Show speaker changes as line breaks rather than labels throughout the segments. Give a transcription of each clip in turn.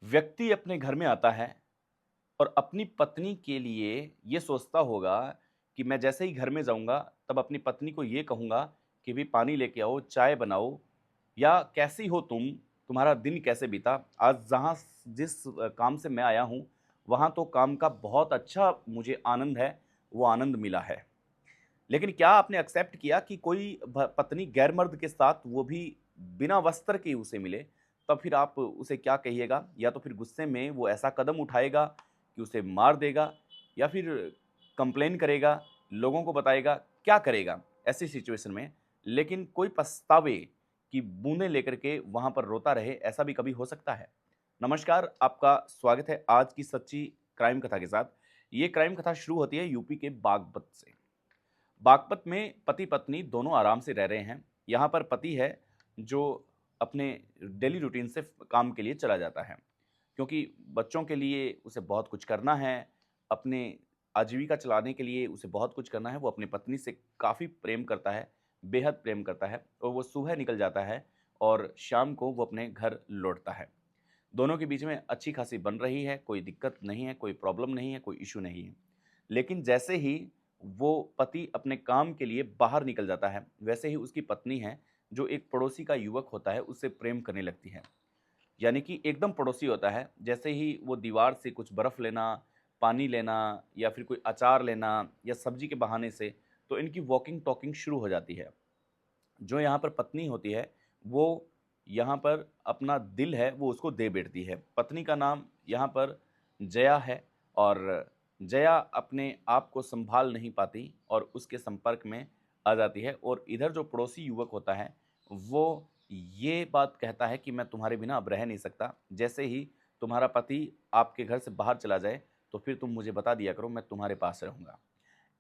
व्यक्ति अपने घर में आता है और अपनी पत्नी के लिए ये सोचता होगा कि मैं जैसे ही घर में जाऊँगा, तब अपनी पत्नी को ये कहूँगा कि भई पानी लेके आओ, चाय बनाओ या कैसी हो तुम? तुम्हारा दिन कैसे बीता? आज जिस काम से मैं आया हूँ, वहाँ तो काम का बहुत अच्छा मुझे आनंद है, वो आनंद मिला है। लेकिन क्या आपने एक्सेप्ट किया कि कोई पत्नी गैर मर्द के साथ वो भी बिना वस्त्र के उसे मिले, तब फिर आप उसे क्या कहिएगा? या तो फिर गुस्से में वो ऐसा कदम उठाएगा कि उसे मार देगा या फिर कंप्लेन करेगा, लोगों को बताएगा, क्या करेगा ऐसी सिचुएशन में? लेकिन कोई पछतावे की बूंदें लेकर के वहाँ पर रोता रहे, ऐसा भी कभी हो सकता है? नमस्कार, आपका स्वागत है आज की सच्ची क्राइम कथा के साथ। ये क्राइम कथा शुरू होती है यूपी के बागपत से। बागपत में पति-पत्नी दोनों आराम से रह रहे हैं। यहाँ पर पति है जो अपने डेली रूटीन से काम के लिए चला जाता है। क्योंकि बच्चों के लिए उसे बहुत कुछ करना है, अपने आजीविका चलाने के लिए उसे बहुत कुछ करना है। वो अपनी पत्नी से काफ़ी प्रेम करता है, बेहद प्रेम करता है और वो सुबह निकल जाता है और शाम को वो अपने घर लौटता है। दोनों के बीच में अच्छी खासी बन रही है, कोई दिक्कत नहीं है, कोई प्रॉब्लम नहीं है, कोई इश्यू नहीं है। लेकिन जैसे ही वो पति अपने काम के लिए बाहर निकल जाता है, वैसे ही उसकी पत्नी है, जो एक पड़ोसी का युवक होता है, उससे प्रेम करने लगती है। यानी कि एकदम पड़ोसी होता है, जैसे ही वो दीवार से कुछ बर्फ़ लेना, पानी लेना या फिर कोई अचार लेना या सब्ज़ी के बहाने से, तो इनकी वॉकिंग टॉकिंग शुरू हो जाती है। जो यहाँ पर पत्नी होती है, वो यहाँ पर अपना दिल है, वो उसको दे बैठती है। पत्नी का नाम यहाँ पर जया है और जया अपने आप को सँभाल नहीं पाती और उसके संपर्क में आ जाती है और इधर जो पड़ोसी युवक होता है, वो ये बात कहता है कि मैं तुम्हारे बिना अब रह नहीं सकता। जैसे ही तुम्हारा पति आपके घर से बाहर चला जाए, तो फिर तुम मुझे बता दिया करो, मैं तुम्हारे पास रहूँगा।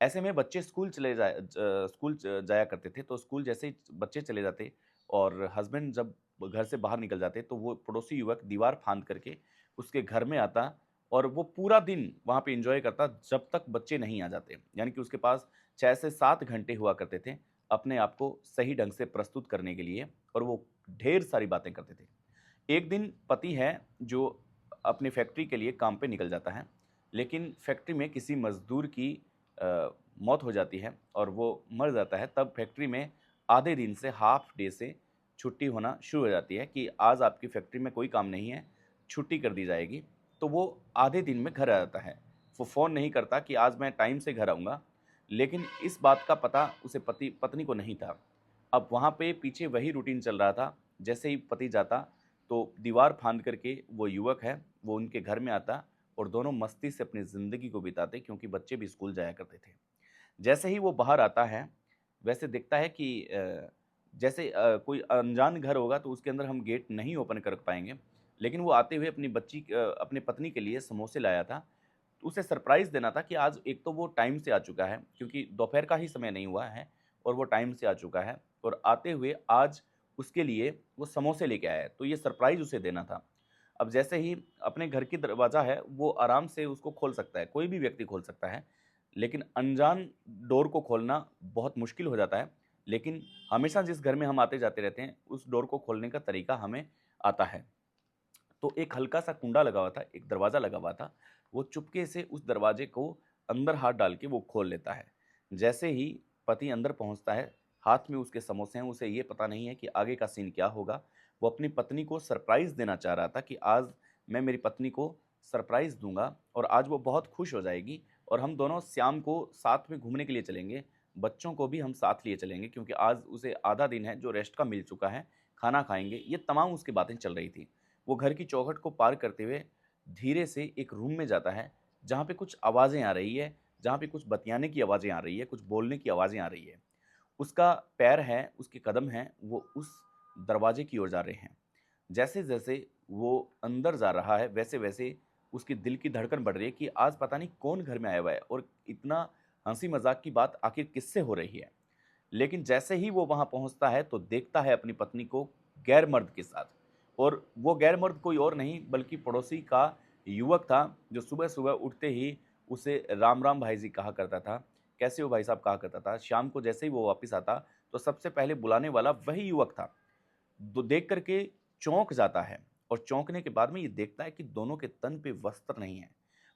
ऐसे में बच्चे स्कूल जाया करते थे, तो स्कूल जैसे ही बच्चे चले जाते और हस्बैंड जब घर से बाहर निकल जाते, तो वो पड़ोसी युवक दीवार फाँद करके उसके घर में आता और वो पूरा दिन वहाँ पे एन्जॉय करता जब तक बच्चे नहीं आ जाते। यानी कि उसके पास 6 से 7 घंटे हुआ करते थे, अपने आप को सही ढंग से प्रस्तुत करने के लिए और वो ढेर सारी बातें करते थे। एक दिन पति है जो अपनी फैक्ट्री के लिए काम पे निकल जाता है, लेकिन फैक्ट्री में किसी मज़दूर की मौत हो जाती है और वो मर जाता है, तब फैक्ट्री में आधे दिन से हाफ डे से छुट्टी होना शुरू हो जाती है कि आज आपकी फैक्ट्री में कोई काम नहीं है, छुट्टी कर दी जाएगी। तो वो आधे दिन में घर आ जाता है। वो फ़ोन नहीं करता कि आज मैं टाइम से घर आऊँगा, लेकिन इस बात का पता उसे पति पत्नी को नहीं था। अब वहाँ पे पीछे वही रूटीन चल रहा था, जैसे ही पति जाता, तो दीवार फाँद करके वो युवक है, वो उनके घर में आता और दोनों मस्ती से अपनी ज़िंदगी को बिताते क्योंकि बच्चे भी स्कूल जाया करते थे। जैसे ही वो बाहर आता है, वैसे देखता है कि जैसे कोई अनजान घर होगा तो उसके अंदर हम गेट नहीं ओपन कर पाएँगे। लेकिन वो आते हुए अपनी पत्नी के लिए समोसे लाया था। तो उसे सरप्राइज़ देना था कि आज एक तो वो टाइम से आ चुका है क्योंकि दोपहर का ही समय नहीं हुआ है और वो टाइम से आ चुका है और आते हुए आज उसके लिए वो समोसे लेके आया है। तो ये सरप्राइज़ उसे देना था। अब जैसे ही अपने घर की दरवाज़ा है, वो आराम से उसको खोल सकता है, कोई भी व्यक्ति खोल सकता है। लेकिन अनजान डोर को खोलना बहुत मुश्किल हो जाता है। लेकिन हमेशा जिस घर में हम आते-जाते रहते हैं, उस डोर को खोलने का तरीका हमें आता है। तो एक हल्का-सा कुंडा लगा हुआ था, एक दरवाज़ा लगा हुआ था। वो चुपके से उस दरवाजे को अंदर हाथ डाल के वो खोल लेता है। जैसे ही पति अंदर पहुँचता है, हाथ में उसके समोसे हैं, उसे ये पता नहीं है कि आगे का सीन क्या होगा। वो अपनी पत्नी को सरप्राइज़ देना चाह रहा था कि आज मैं मेरी पत्नी को सरप्राइज़ दूँगा और आज वो बहुत खुश हो जाएगी और हम दोनों शाम को साथ में घूमने के लिए चलेंगे। बच्चों को भी हम साथ लिए चलेंगे क्योंकि आज उसे आधा दिन है जो रेस्ट का मिल चुका है, खाना खाएँगे। ये तमाम उसकी बातें चल रही थी। वो घर की चौखट को पार करते हुए धीरे से एक रूम में जाता है, जहाँ पे कुछ आवाज़ें आ रही है, जहाँ पे कुछ बतियाने की आवाज़ें आ रही है, कुछ बोलने की आवाज़ें आ रही है। उसका पैर है, उसके कदम हैं, वो उस दरवाजे की ओर जा रहे हैं। जैसे-जैसे वो अंदर जा रहा है, वैसे-वैसे उसके दिल की धड़कन बढ़ रही है कि आज पता नहीं कौन घर में आया हुआ है और इतना हँसी-मज़ाक की बात आखिर किससे हो रही है। लेकिन जैसे ही वो वहाँ पहुँचता है तो देखता है अपनी पत्नी को गैर मर्द के साथ और वो गैर मर्द कोई और नहीं बल्कि पड़ोसी का युवक था जो सुबह-सुबह उठते ही उसे राम-राम भाई जी कहा करता था, कैसे हो भाई साहब कहा करता था। शाम को जैसे ही वो वापस आता तो सबसे पहले बुलाने वाला वही युवक था। दो देख कर के चौंक जाता है और चौंकने के बाद में ये देखता है कि दोनों के तन पे वस्त्र नहीं है।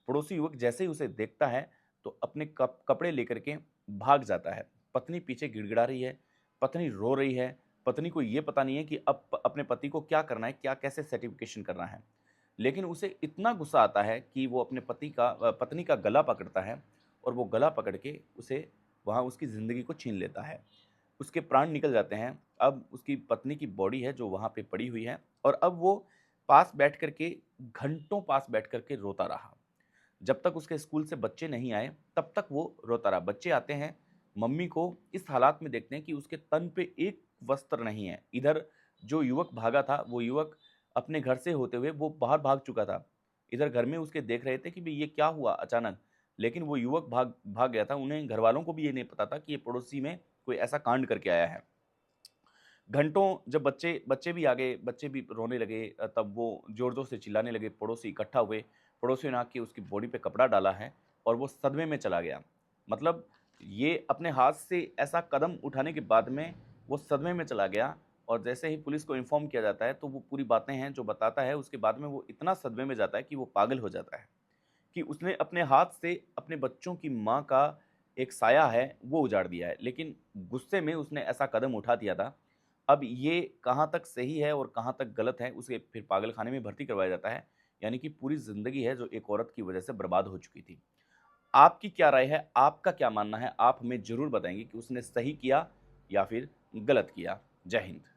पड़ोसी युवक जैसे ही उसे देखता है तो अपने कपड़े लेकर के भाग जाता है। पत्नी पीछे गिड़गिड़ा रही है, पत्नी रो रही है। पत्नी को ये पता नहीं है कि अब अपने पति को क्या करना है, क्या कैसे सर्टिफिकेशन करना है। लेकिन उसे इतना गुस्सा आता है कि वो अपने पत्नी का गला पकड़ता है और वो गला पकड़ के उसे वहाँ उसकी ज़िंदगी को छीन लेता है। उसके प्राण निकल जाते हैं। अब उसकी पत्नी की बॉडी है जो वहाँ पे पड़ी हुई है और अब वो पास बैठ कर के घंटों पास बैठ कर के रोता रहा। जब तक उसके स्कूल से बच्चे नहीं आए, तब तक वो रोता रहा। बच्चे आते हैं, मम्मी को इस हालात में देखते हैं कि उसके तन पे एक वस्त्र नहीं है। इधर जो युवक भागा था, वो युवक अपने घर से होते हुए वो बाहर भाग चुका था। इधर घर में उसके देख रहे थे कि भई ये क्या हुआ अचानक? लेकिन वो युवक भाग भाग गया था। उन्हें घरवालों को भी ये नहीं पता था कि ये पड़ोसी में कोई ऐसा कांड करके आया है। घंटों जब बच्चे बच्चे भी आ गए, बच्चे भी रोने लगे तब वो ज़ोर-ज़ोर से चिल्लाने लगे, पड़ोसी इकट्ठा हुए। पड़ोसियों ने आके उसकी बॉडी पे कपड़ा डाला है और वो सदमे में चला गया। मतलब ये अपने हाथ से ऐसा कदम उठाने के बाद में वो सदमे में चला गया और जैसे ही पुलिस को इन्फॉर्म किया जाता है, तो वो पूरी बातें हैं जो बताता है, उसके बाद में वो इतना सदमे में जाता है कि वो पागल हो जाता है, कि उसने अपने हाथ से अपने बच्चों की माँ का एक साया है, वो उजाड़ दिया है। लेकिन गुस्से में उसने ऐसा कदम उठा दिया था। अब ये कहाँ तक सही है और कहाँ तक गलत है, उसे फिर पागलखाने में भर्ती करवाया जाता है। यानी कि पूरी ज़िंदगी है जो एक औरत की वजह से बर्बाद हो चुकी थी। आपकी क्या राय है? आपका क्या मानना है? आप हमें ज़रूर बताएँगे कि उसने सही किया या फिर गलत किया। जय हिंद।